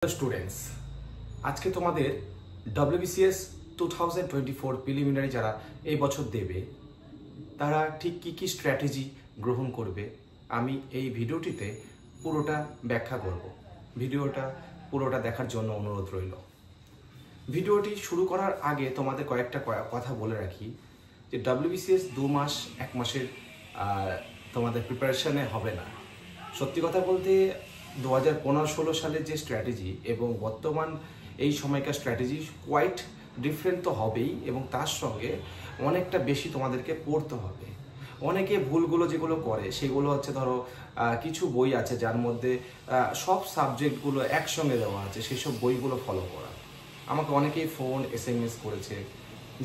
Students, আজকে তোমাদের WBCS 2024 preliminary যারা এই বছর দেবে তারা ঠিক কি স্ট্র্যাটেজি গ্রহণ করবে আমি এই ভিডিওটিতে পুরোটা ব্যাখ্যা করব। ভিডিওটা পুরোটা দেখার জন্য অনুরোধ রইল। ভিডিওটি শুরু করার আগে তোমাদের কয়েকটা কথা বলে রাখি যে WBCS 2 মাস 1 মাসের তোমাদের প্রিপারেশনে হবে না। সত্যি কথা বলতে 2015-16 সালের যে স্ট্র্যাটেজি এবং বর্তমান এই সময়কার স্ট্র্যাটেজি কোয়াইট ডিফারেন্ট তো হবেই, এবং তার সঙ্গে অনেকটা বেশি তোমাদেরকে পড়তে হবে। অনেকে ভুলগুলো যেগুলো করে সেগুলো হচ্ছে, ধরো কিছু বই আছে যার মধ্যে সব সাবজেক্টগুলো একসঙ্গে দেওয়া আছে, সেই সব বইগুলো ফলো করা। আমাকে অনেকেই ফোন SMS করেছে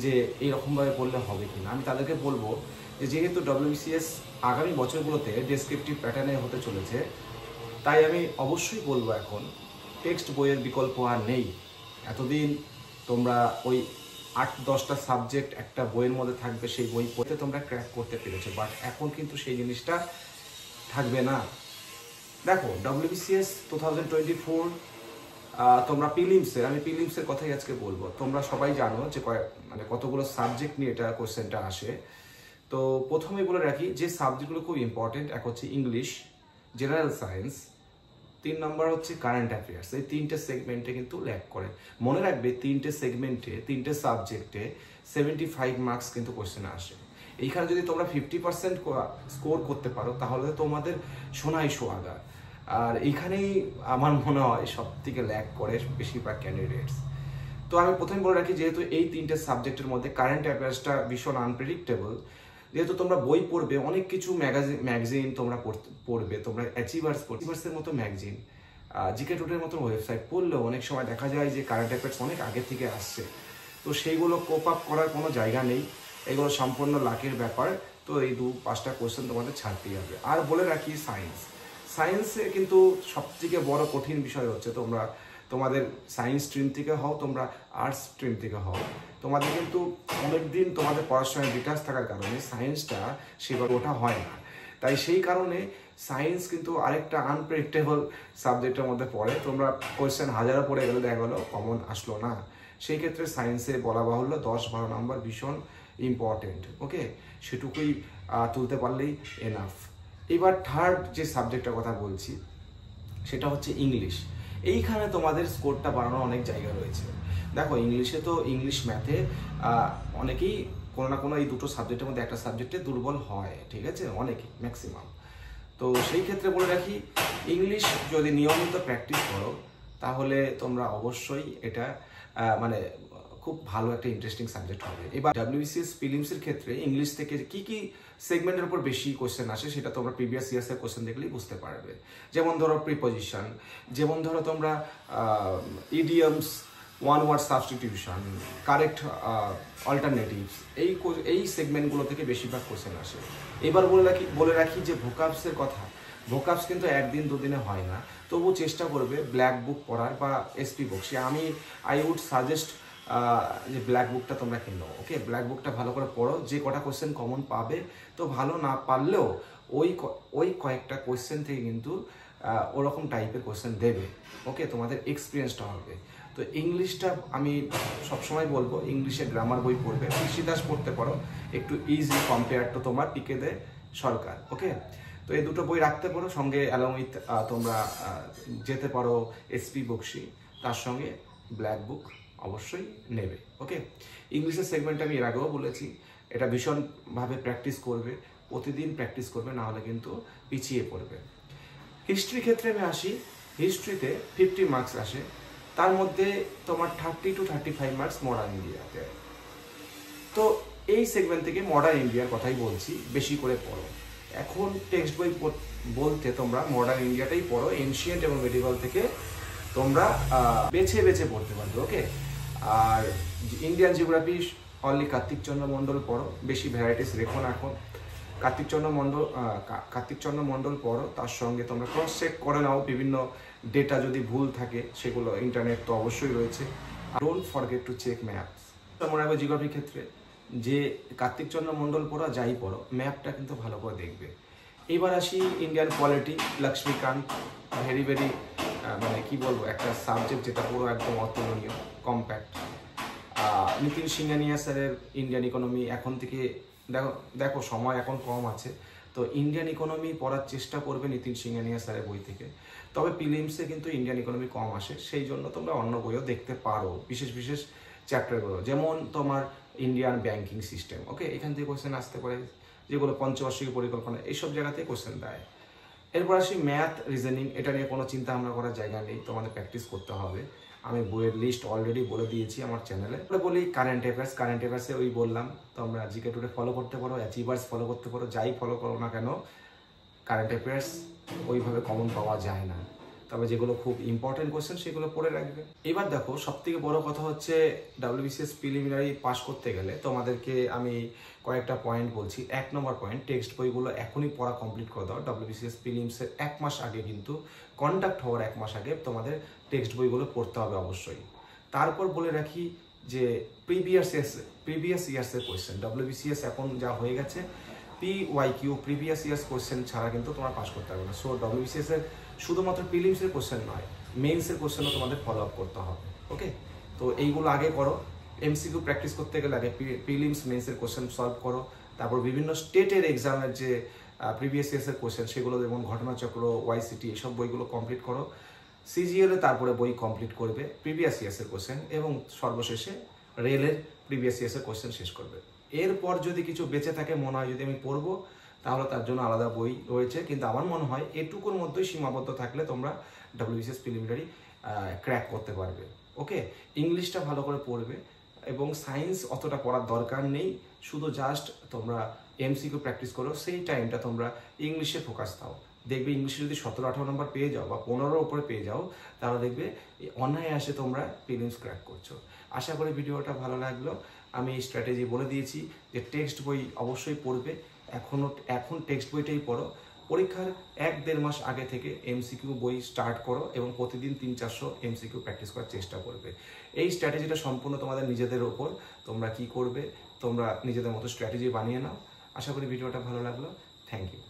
যে এইরকমভাবে পড়লে হবে কিনা। আমি তাদেরকে বলবো যে যেহেতু WBCS আগামী বছরগুলোতে ডেসক্রিপটিভ প্যাটার্নে হতে চলেছে, তাই আমি অবশ্যই বলবো এখন টেক্সট বইয়ের বিকল্প আর নেই। এতদিন তোমরা ওই 8-10টা সাবজেক্ট একটা বইয়ের মধ্যে থাকবে, সেই বই পড়তে তোমরা ক্র্যাক করতে পেরেছো, বাট এখন কিন্তু সেই জিনিসটা থাকবে না। দেখো WBCS 2024 তোমরা আমি প্রিলিমসের কথাই আজকে বলবো। তোমরা সবাই জানো যে কতগুলো সাবজেক্ট নিয়ে এটা কোশ্চেনটা আসে। তো প্রথমে বলে রাখি যে সাবজেক্টগুলো খুব ইম্পর্টেন্ট, এক হচ্ছে ইংলিশ, জেনারেল সায়েন্স, 3 নম্বর হচ্ছে কারেন্ট অ্যাফেয়ার্স। এই 3টে সেগমেন্টে কিন্তু ল্যাগ করে। মনে রাখবে 3টে সেগমেন্টে 3টে সাবজেক্টে 75 মার্কস কিন্তু কোশ্চেন আসে। এইখানে যদি তোমরা 50% স্কোর করতে পারো তাহলে তোমাদের সোনাই সোহাগা। আর এইখানেই আমার মনে হয় সব থেকে ল্যাগ করে বেশিরভাগ ক্যান্ডিডেটস। তো আমি প্রথমে বলে রাখি, যেহেতু এই 3টে সাবজেক্টের মধ্যে কারেন্ট অ্যাফেয়ার্সটা ভীষণ আনপ্রেডিক্টেবল, যেহেতু তোমরা বই পড়বে, অনেক কিছু ম্যাগাজিন তোমরা পড়বে, তোমরা অ্যাচিভার্সের মতো ম্যাগাজিন, জিকে টুডের মতো ওয়েবসাইট পড়লেও অনেক সময় দেখা যায় যে কারেন্ট অ্যাফেয়ার্স অনেক আগে থেকে আসছে। তো সেইগুলো কোপ আপ করার কোনো জায়গা নেই, এগুলো সম্পূর্ণ লাকের ব্যাপার। তো এই 2-5টা কোশ্চেন তোমাদের ছাড়তেই হবে। আর বলে রাখি সায়েন্সে কিন্তু সবথেকে বড় কঠিন বিষয় হচ্ছে তোমাদের সায়েন্স স্ট্রিম থেকে হও, তোমরা আর্টস স্ট্রিম থেকে হও, তোমাদের কিন্তু অনেকদিন তোমাদের পড়াশোনায় ডিটাচ থাকার কারণে সায়েন্সটা সেভাবে ওঠা হয় না। তাই সেই কারণে সায়েন্স কিন্তু আরেকটা আনপ্রেডিক্টেবল সাবজেক্টের মধ্যে পড়ে। তোমরা কোয়েশ্চেন হাজারও পড়ে গেলে দেখা গেলো কমন আসলো না। সেই ক্ষেত্রে সায়েন্সে বলা বাহুল্য 10-12 নম্বর ভীষণ ইম্পর্টেন্ট। ওকে, সেটুকুই তুলতে পারলেই এনাফ। এবার থার্ড যে সাবজেক্টের কথা বলছি সেটা হচ্ছে ইংলিশ। এইখানে তোমাদের স্কোরটা বাড়ানোর অনেক জায়গা রয়েছে। দেখো ইংলিশে তো ইংলিশ ম্যাথে অনেকেই কোনো না কোনো এই দুটো সাবজেক্টের মধ্যে একটা সাবজেক্টে দুর্বল হয়, ঠিক আছে, অনেকেই, ম্যাক্সিমাম। তো সেই ক্ষেত্রে বলে রাখি, ইংলিশ যদি নিয়মিত প্র্যাকটিস করো তাহলে তোমরা অবশ্যই এটা খুব ভালো একটা ইন্টারেস্টিং সাবজেক্ট হবে। এবার WBCS প্রিলিমসের ক্ষেত্রে ইংলিশ থেকে কি সেগমেন্টের উপর বেশি কোশ্চেন আসে সেটা তোমরা প্রিভিয়াস ইয়ার্সের কোশ্চেন দেখলেই বুঝতে পারবে। যেমন ধরো প্রিপোজিশন, যেমন ধরো তোমরা idioms, one word substitution, correct alternatives, এই সেগমেন্টগুলো থেকে বেশিরভাগ কোশ্চেন আসে। এবার বলে রাখি যে ভোকাবসের কথা। ভোকাবস কিন্তু একদিন দুদিনে হয় না, তবু চেষ্টা করবে ব্ল্যাক বুক পড়ার বা SP book. I would suggest যে ব্ল্যাক বুকটা তোমরা কিনো। ওকে, ব্ল্যাক বুকটা ভালো করে পড়ো, যে কটা কোশ্চেন কমন পাবে তো ভালো, না পারলেও ওই কয়েকটা কোশ্চেন থেকে কিন্তু ওরকম টাইপের কোশ্চেন দেবে। ওকে, তোমাদের এক্সপিরিয়েন্সটা হবে। তো ইংলিশটা আমি সবসময় বলবো ইংলিশে গ্রামার বই পড়বে, কৃষিদাস পড়তে পারো, একটু ইজি কম্পেয়ার টু তোমার টিকে দে সরকার। ওকে, তো এই দুটো বই রাখতে পারো সঙ্গে, অ্যালং উইথ তোমরা যেতে পারো SP বক্সি, তার সঙ্গে ব্ল্যাক বুক অবশ্যই নেবে। ওকে, ইংলিশের সেগমেন্ট আমি এর আগেও বলেছি, এটা ভীষণভাবে প্র্যাকটিস করবে, প্রতিদিন প্র্যাকটিস করবে, না হলে কিন্তু পিছিয়ে পড়বে। হিস্ট্রি ক্ষেত্রে আমি আসি। হিস্ট্রিতে 50 মার্কস আসে, তার মধ্যে তোমার 30 to 35 মার্কস মডার্ন ইন্ডিয়াতে। তো এই সেগমেন্ট থেকে মডার্ন ইন্ডিয়ার কথাই বলছি, বেশি করে পড়ো। এখন টেক্সট বই বলতে তোমরা মডার্ন ইন্ডিয়াটাই পড়ো, এনশিয়েন্ট এবং মেডিভাল থেকে তোমরা বেছে বেছে পড়তে পারবে। ওকে, আর ইন্ডিয়ান জিওগ্রাফি অনলি কার্তিক চন্দ্র মণ্ডল পড়ো, বেশি ভ্যারাইটিস রেখো না। এখন কার্তিক চন্দ্র মণ্ডল পড়ো, তার সঙ্গে তোমরা ক্রস চেক করে নাও, বিভিন্ন ডেটা যদি ভুল থাকে সেগুলো, ইন্টারনেট তো অবশ্যই রয়েছে। Don't forget to check maps. মনে রাখবে জিওগ্রাফির ক্ষেত্রে যে কার্তিক চন্দ্র মণ্ডল পড়ো, যাই পড়ো, ম্যাপটা কিন্তু ভালো করে দেখবে। এবার আসি Indian polity, Laxmikanth, very very মানে কি বলবো, একটা সাবজেক্ট যেটা পুরো একদম অতুলনীয়, কম্প্যাক্ট। নিতিন সিংহানিয়া স্যারের ইন্ডিয়ান ইকোনমি এখন থেকে দেখো সময় এখন কম আছে, তো ইন্ডিয়ান ইকোনমি পড়ার চেষ্টা করবে নিতিন সিংহানিয়া স্যারের বই থেকে। তবে প্রিলিমসে কিন্তু ইন্ডিয়ান ইকোনমি কম আসে, সেই জন্য তোমরা অন্য বইও দেখতে পারো, বিশেষ বিশেষ চ্যাপ্টারগুলো, যেমন তোমার ইন্ডিয়ান ব্যাংকিং সিস্টেম। ওকে, এখান থেকে কোয়েশ্চেন আসতে পারে, যেগুলো পঞ্চবার্ষিকী পরিকল্পনা, এইসব জায়গাতে কোয়েশ্চেন দেয়। এরপর আসি ম্যাথ, রিজনিং, এটা নিয়ে কোনো চিন্তা ভাবনা করার জায়গা নেই, তোমাদের প্র্যাকটিস করতে হবে। আমি বইয়ের লিস্ট অলরেডি বলে দিয়েছি আমার চ্যানেলে। বলি কারেন্ট অ্যাফেয়ার্সে ওই বললাম, তোমরা জিকে টুডে ফলো করতে পারো, অ্যাচিভার্স ফলো করতে পারো, যাই ফলো করো না কেন, কারেন্ট অ্যাফেয়ার্স ওইভাবে কমন পাওয়া যায় না, তবে যেগুলো খুব ইম্পর্টেন্ট কোয়েশ্চেন সেগুলো পড়ে রাখবে। এবার দেখো, সবথেকে বড় কথা হচ্ছে WBCS প্রিলিমিনারি পাস করতে গেলে তোমাদেরকে আমি কয়েকটা পয়েন্ট বলছি। 1 নম্বর পয়েন্ট, টেক্সট বইগুলো এখনই পড়া কমপ্লিট করে দাও। WBCS প্রিলিমসের 1 মাস আগে, কিন্তু কন্ডাক্ট হওয়ার 1 মাস আগে তোমাদের টেক্সট বইগুলো পড়তে হবে অবশ্যই। তারপর বলে রাখি যে প্রিভিয়াস ইয়ার্সের কোয়েশ্চেন, WBCS এখন যা হয়ে গেছে, PYQ প্রিভিয়াস ইয়ার্স কোয়েশ্চেন ছাড়া কিন্তু তোমার পাস করতে হবে না। সো WBCS এর শুধুমাত্র প্রিলিমসের কোয়েশ্চেন নয়, মেইনসের কোয়েশ্চেনও তোমাদের ফলো আপ করতে হবে। ওকে, তো এইগুলো আগে করো। MCQ প্র্যাকটিস করতে গেলে আগে প্রিলিমস মেইনসের কোয়েশ্চেন সলভ করো, তারপর বিভিন্ন স্টেটের এক্সামের যে প্রিভিয়াস ইয়ার্সের কোয়েশ্চেন সেগুলো, যেমন ঘটনাচক্র, YCT, এসব বইগুলো কমপ্লিট করো। CGL এ তারপরে বই কমপ্লিট করবে, প্রিভিয়াস ইয়ার্সের কোয়েশ্চেন, এবং সর্বশেষে রেলের প্রিভিয়াস ইয়ার্সের কোয়েশ্চেন শেষ করবে। এরপর যদি কিছু বেঁচে থাকে, মনে হয় যদি আমি পড়বো, তাহলে তার জন্য আলাদা বই রয়েছে, কিন্তু আমার মনে হয় এটুকুর মধ্যেই সীমাবদ্ধ থাকলে তোমরা WBCS প্রিলিমিনারি ক্র্যাক করতে পারবে। ওকে, ইংলিশটা ভালো করে পড়বে, এবং সায়েন্স অতটা পড়ার দরকার নেই, শুধু জাস্ট তোমরা MCQ প্র্যাকটিস করো, সেই টাইমটা তোমরা ইংলিশে ফোকাস দাও। দেখবে ইংলিশে যদি 17-18 নম্বর পেয়ে যাও বা 15-র উপরে পেয়ে যাও, তাহলে দেখবে অনায়াসে তোমরা প্রিলিমস ক্র্যাক করছো। আশা করি ভিডিওটা ভালো লাগলো। আমি স্ট্র্যাটেজি বলে দিয়েছি যে টেক্সট বই অবশ্যই পড়বে, এখন টেক্সট বইটাই পড়ো। পরীক্ষার 1-1.5 মাস আগে থেকে MCQ বই স্টার্ট করো, এবং প্রতিদিন 300-400 MCQ প্র্যাকটিস করার চেষ্টা করবে। এই স্ট্র্যাটেজিটা সম্পূর্ণ তোমাদের নিজেদের ওপর, তোমরা কি করবে, তোমরা নিজেদের মতো স্ট্র্যাটেজি বানিয়ে নাও। আশা করি ভিডিওটা ভালো লাগলো। Thank you.